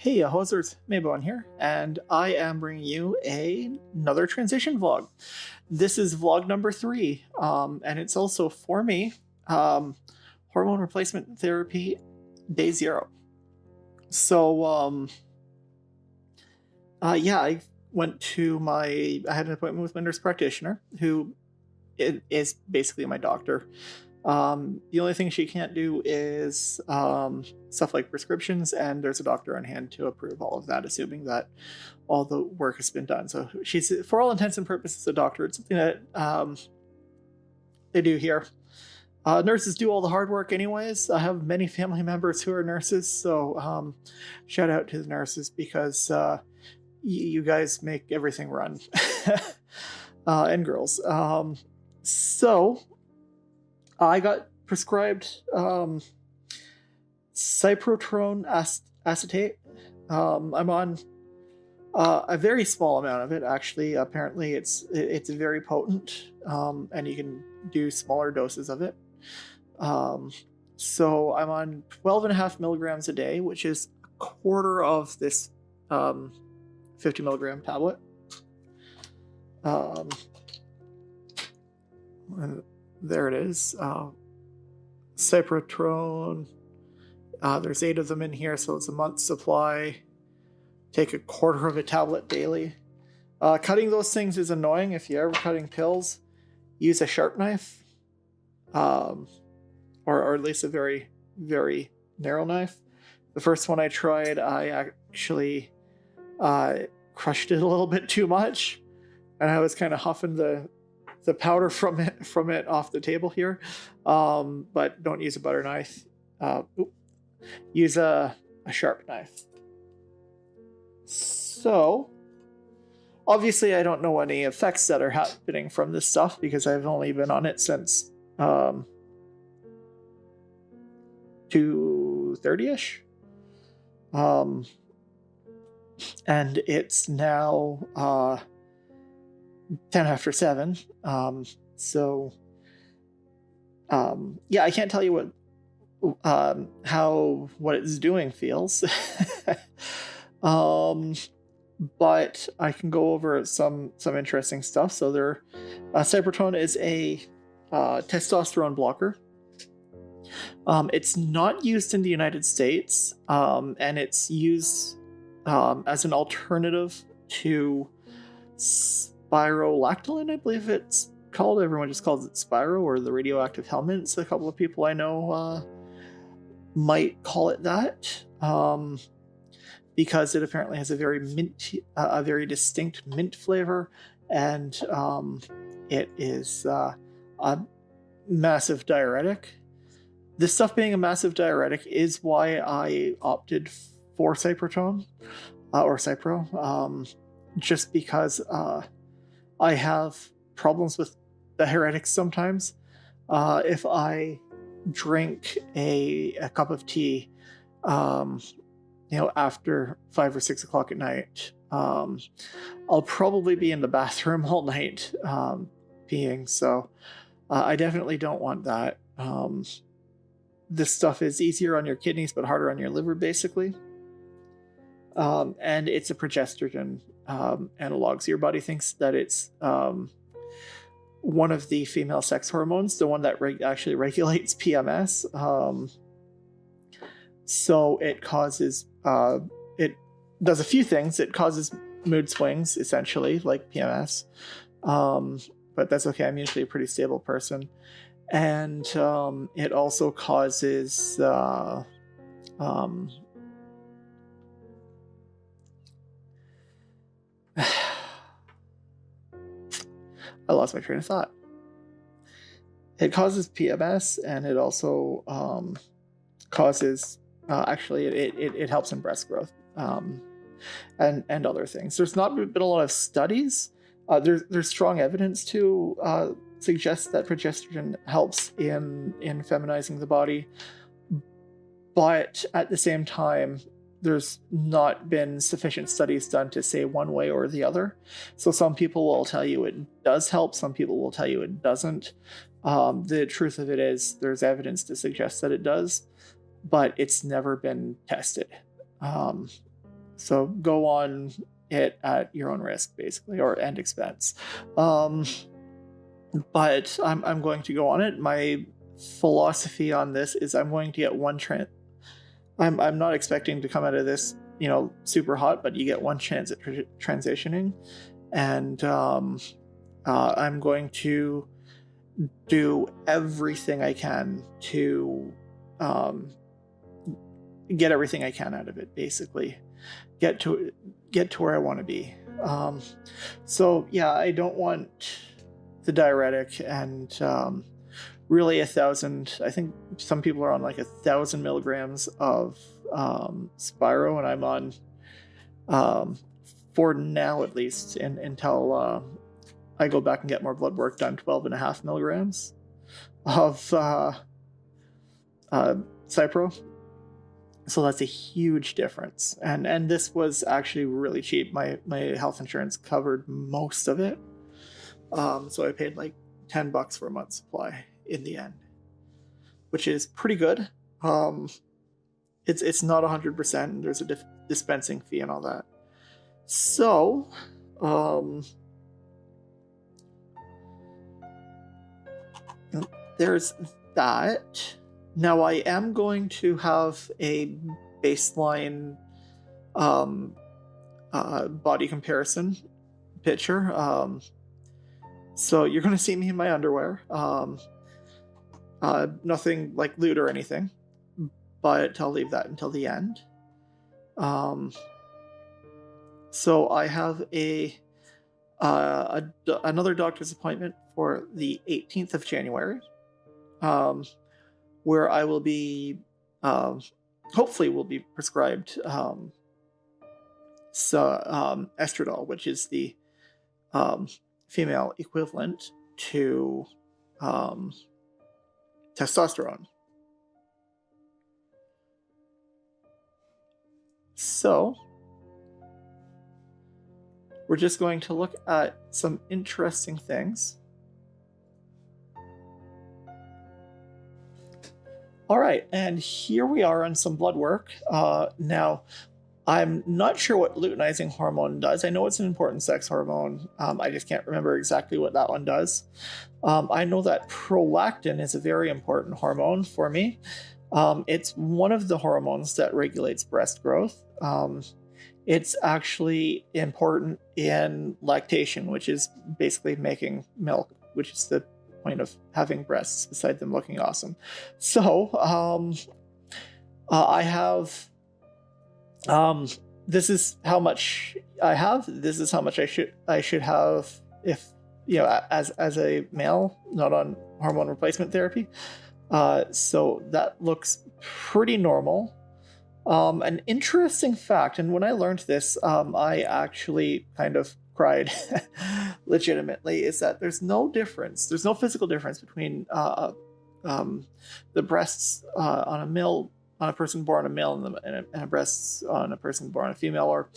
Hey, hosers, Bowen here, and I am bringing you another transition vlog. This is vlog number 3, and it's also for me, hormone replacement therapy day 0. So, yeah, I had an appointment with my nurse practitioner, who is basically my doctor. The only thing she can't do is stuff like prescriptions, and there's a doctor on hand to approve all of that, assuming that all the work has been done. So she's, for all intents and purposes, a doctor. It's something that they do here. Nurses do all the hard work anyways. I have many family members who are nurses, so shout out to the nurses, because you guys make everything run. And girls. So I got prescribed cyprotrone acetate. I'm on a very small amount of it, actually. Apparently it's very potent, and you can do smaller doses of it. So I'm on 12.5 milligrams a day, which is a quarter of this 50 milligram tablet. There it is. Cyprotrone. There's 8 of them in here, so it's a month's supply. Take a quarter of a tablet daily. Cutting those things is annoying. If you're ever cutting pills, use a sharp knife, or at least a very, very narrow knife. The first one I tried, I actually crushed it a little bit too much, and I was kind of huffing the powder from it off the table here. But don't use a butter knife. Use a sharp knife. So obviously I don't know any effects that are happening from this stuff, because I've only been on it since 2:30ish. And it's now 10 after 7. Yeah, I can't tell you what it's doing feels. But I can go over some interesting stuff. So cyprotrone is a testosterone blocker. It's not used in the United States, and it's used as an alternative to spirolactolin, I believe it's called. Everyone just calls it Spiro, or the radioactive helminths. A couple of people I know might call it that, because it apparently has a very distinct mint flavor, and it is a massive diuretic. This stuff being a massive diuretic is why I opted for cyprotrone, or Cypro, just because I have problems with diuretics sometimes. If I drink a cup of tea, after 5 or 6 o'clock at night, I'll probably be in the bathroom all night peeing. So I definitely don't want that. This stuff is easier on your kidneys but harder on your liver, basically. And it's a progesterone analog. So your body thinks that it's one of the female sex hormones, the one that actually regulates PMS. So it causes, it does a few things. It causes mood swings, essentially, like PMS. But that's okay. I'm usually a pretty stable person. And it also causes I lost my train of thought. It causes PMS, and it also causes actually it helps in breast growth, and other things. There's not been a lot of studies. There's strong evidence to suggest that progesterone helps in feminizing the body, but at the same time, there's not been sufficient studies done to say one way or the other. So some people will tell you it does help, some people will tell you it doesn't. The truth of it is, there's evidence to suggest that it does, but it's never been tested. So go on it at your own risk, basically, and expense. But I'm going to go on it. My philosophy on this is I'm going to get one I'm not expecting to come out of this, super hot, but you get one chance at transitioning, and I'm going to do everything I can to get everything I can out of it. Basically, get to where I want to be. So yeah, I don't want the diuretic, and really 1,000. I think some people are on like 1,000 milligrams of Spiro, and I'm on, for now at least, until I go back and get more blood work done, 12.5 milligrams of Cipro. So that's a huge difference, and this was actually really cheap. My health insurance covered most of it, so I paid like $10 for a month's supply in the end, which is pretty good. It's not 100%. There's a dispensing fee and all that. So, there's that. Now I am going to have a baseline body comparison picture. So you're going to see me in my underwear. Nothing like lewd or anything, but I'll leave that until the end. So I have another doctor's appointment for the 18th of January, where I will be, hopefully will be prescribed estradiol, which is the female equivalent to testosterone. So we're just going to look at some interesting things. All right, and here we are on some blood work. Now, I'm not sure what luteinizing hormone does. I know it's an important sex hormone. I just can't remember exactly what that one does. I know that prolactin is a very important hormone for me. It's one of the hormones that regulates breast growth. It's actually important in lactation, which is basically making milk, which is the point of having breasts beside them looking awesome. So I have this is how much I have. This is how much I should have if as a male not on hormone replacement therapy. So that looks pretty normal. An interesting fact, and when I learned this, I actually kind of cried legitimately, is that there's no physical difference between the breasts on a person born a male and breasts on a person born a female, or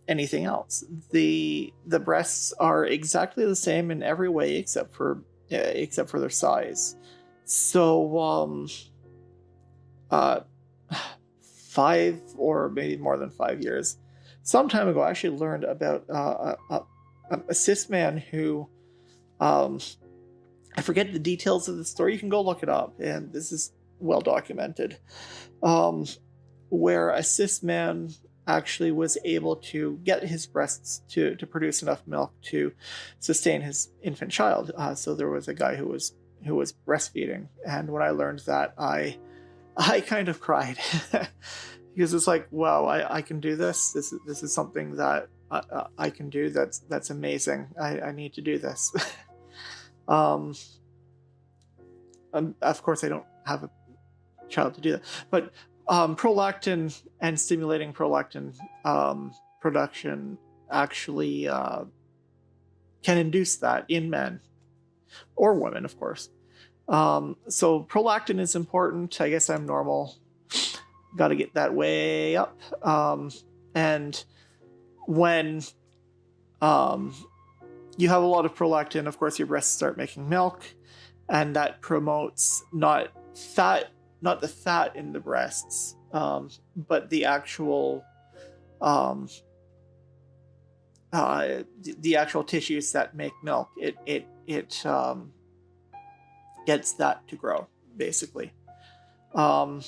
anything else. The breasts are exactly the same in every way except for their size. So 5 or maybe more than 5 years, some time ago, I actually learned about a cis man who, I forget the details of the story. You can go look it up, and this is well documented, where a cis man actually was able to get his breasts to produce enough milk to sustain his infant child. So there was a guy who was breastfeeding, and when I learned that, I kind of cried. Because it's like, wow, I can do this. This is something that I can do. That's amazing. I need to do this. Of course, I don't have a child to do that. But prolactin and stimulating prolactin production actually can induce that in men or women, of course. So prolactin is important. I guess I'm normal. Got to get that way up. And when you have a lot of prolactin, of course, your breasts start making milk, and that promotes not the fat in the breasts, but the actual um, the actual tissues that make milk. It gets that to grow, basically. So,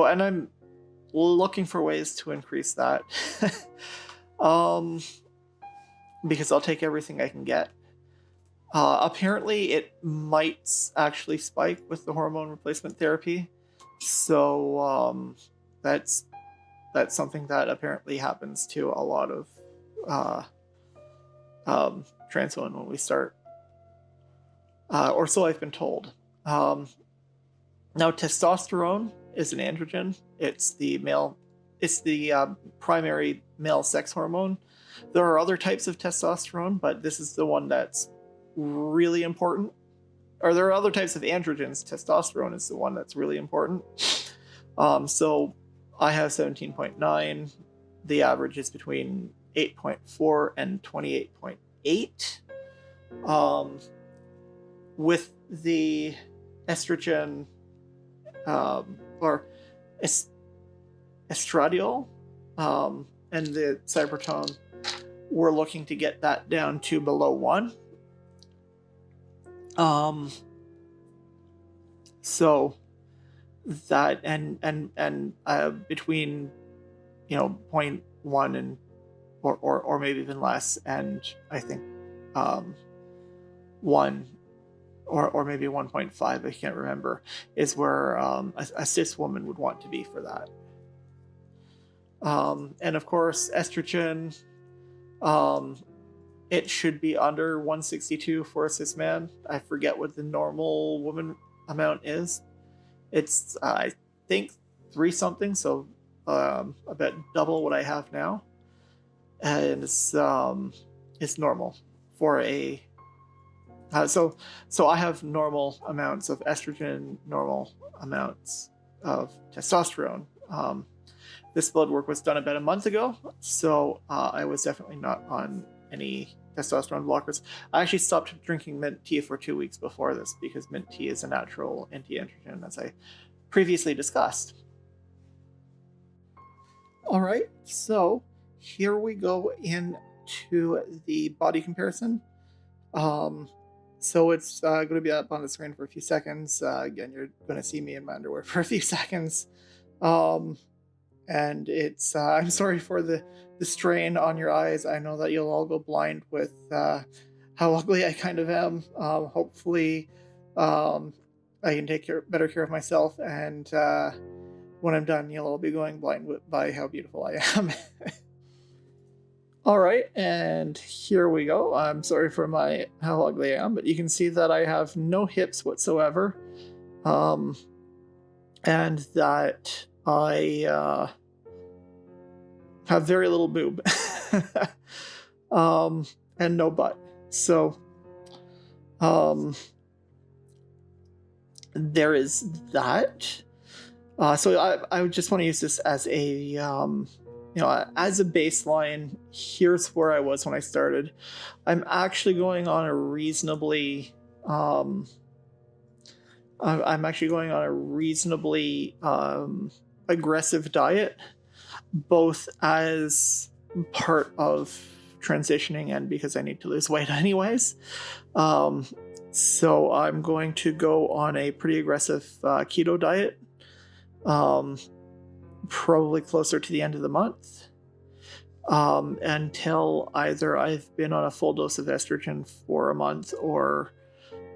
and I'm looking for ways to increase that. Because I'll take everything I can get. Apparently, it might actually spike with the hormone replacement therapy. So that's something that apparently happens to a lot of trans women when we start, or so I've been told. Now, testosterone is an androgen. It's the primary male sex hormone. There are other types of testosterone, but this is the one that's really important. Or there are other types of androgens. Testosterone is the one that's really important. So I have 17.9. The average is between 8.4 and 28.8. With the estrogen or estradiol and the cybertone, we're looking to get that down to below 1. So that and between 0.1 and or maybe even less, and I think 1 or maybe 1.5, I can't remember, is where a cis woman would want to be for that. And of course, estrogen, it should be under 162 for a cis man. I forget what the normal woman amount is. It's I think 3 something, so about double what I have now, and it's normal for a. So I have normal amounts of estrogen, normal amounts of testosterone. This blood work was done about a month ago, so I was definitely not on any testosterone blockers. I actually stopped drinking mint tea for 2 weeks before this because mint tea is a natural anti-androgen, as I previously discussed. All right, so here we go into the body comparison. So it's going to be up on the screen for a few seconds. Again, you're going to see me in my underwear for a few seconds. And it's I'm sorry for the strain on your eyes. I know that you'll all go blind with how ugly I kind of am. Hopefully I can take better care of myself, and when I'm done, you'll all be going blind by how beautiful I am. All right, and here we go. I'm sorry for how ugly I am, but you can see that I have no hips whatsoever, and that I have very little boob, and no butt. So, there is that. So I would just want to use this as a as a baseline. Here's where I was when I started. I'm actually going on a reasonably aggressive diet, both as part of transitioning and because I need to lose weight anyways. So I'm going to go on a pretty aggressive keto diet, probably closer to the end of the month, until either I've been on a full dose of estrogen for a month, or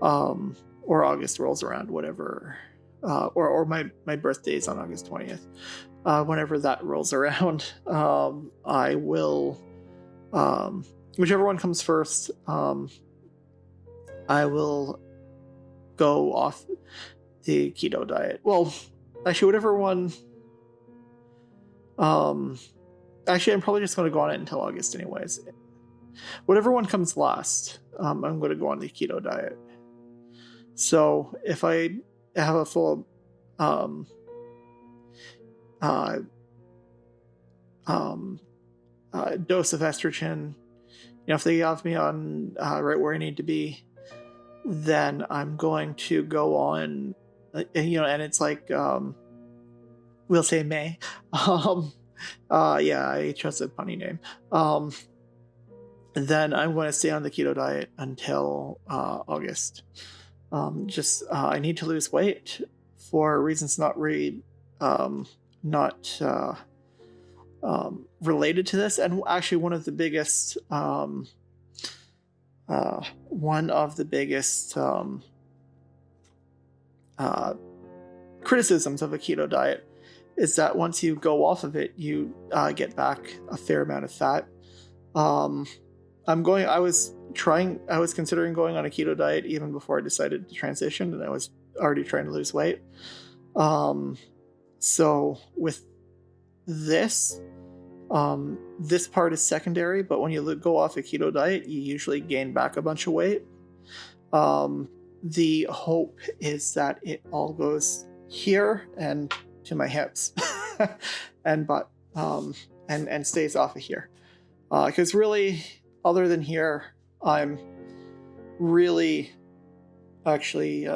August rolls around, whatever, or my birthday is on August 20th. Whenever that rolls around, I will, whichever one comes first, I will go off the keto diet. Well, actually, whatever one. Actually, I'm probably just going to go on it until August, anyways. Whatever one comes last, I'm going to go on the keto diet. So if I have a full dose of estrogen, if they have me on right where I need to be, then I'm going to go on, and it's like, we'll say May, Yeah, I chose a punny name. Then I'm going to stay on the keto diet until August. I need to lose weight for reasons not really not related to this, and actually one of the biggest criticisms of a keto diet is that once you go off of it, you get back a fair amount of fat. I was considering going on a keto diet even before I decided to transition, and I was already trying to lose weight. So with this part is secondary, but when you go off a keto diet, you usually gain back a bunch of weight. The hope is that it all goes here and to my hips and butt, and stays off of here. Because really, other than here, I'm really actually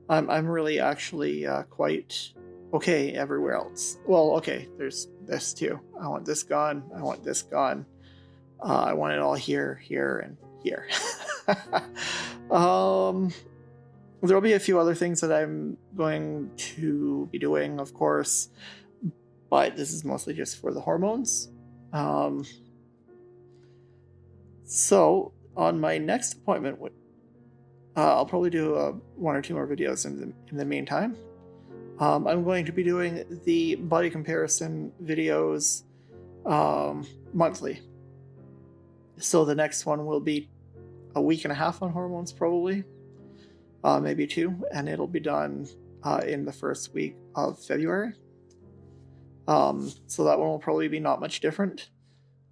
I'm really actually quite okay everywhere else. Well, okay, there's this too. I want this gone. I want this gone. I want it all here, here, and here. There'll be a few other things that I'm going to be doing, of course, but this is mostly just for the hormones. So on my next appointment, I'll probably do one or two more videos in the meantime. I'm going to be doing the body comparison videos monthly. So the next one will be a week and a half on hormones, probably, maybe 2, and it'll be done in the first week of February. So that one will probably be not much different.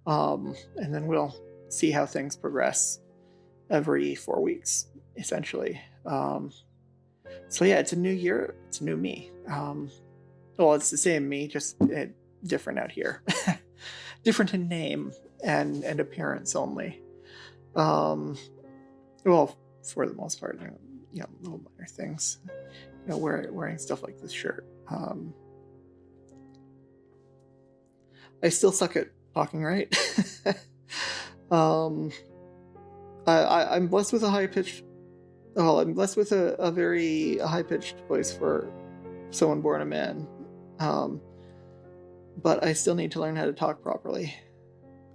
And then we'll see how things progress every 4 weeks, essentially. So yeah, it's a new year. It's a new me. Well, it's the same me, just different out here. Different in name and appearance only. Well, for the most part, little minor things. Wearing stuff like this shirt. I still suck at talking, right? I'm blessed with a high-pitched... Well, I'm blessed with a very high-pitched voice for someone born a man. But I still need to learn how to talk properly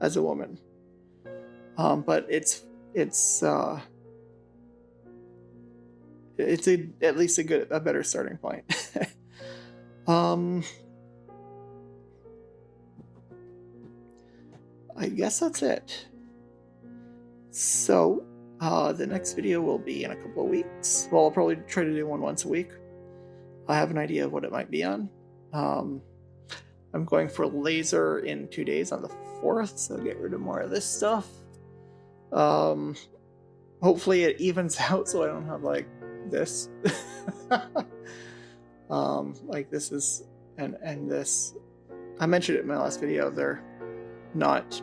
as a woman. But it's at least a better starting point. I guess that's it. So, the next video will be in a couple of weeks. Well, I'll probably try to do one once a week. I have an idea of what it might be on. I'm going for laser in 2 days on the 4th, so get rid of more of this stuff. Hopefully it evens out so I don't have like this. Like this is, and this. I mentioned it in my last video, they're not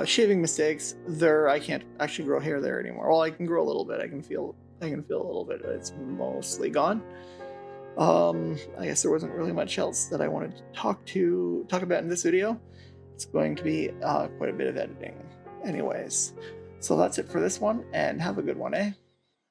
shaving mistakes. I can't actually grow hair there anymore. Well, I can grow a little bit. I can feel a little bit, but it's mostly gone. I guess there wasn't really much else that I wanted to talk about in this video. It's going to be quite a bit of editing anyways. So that's it for this one, and have a good one, eh?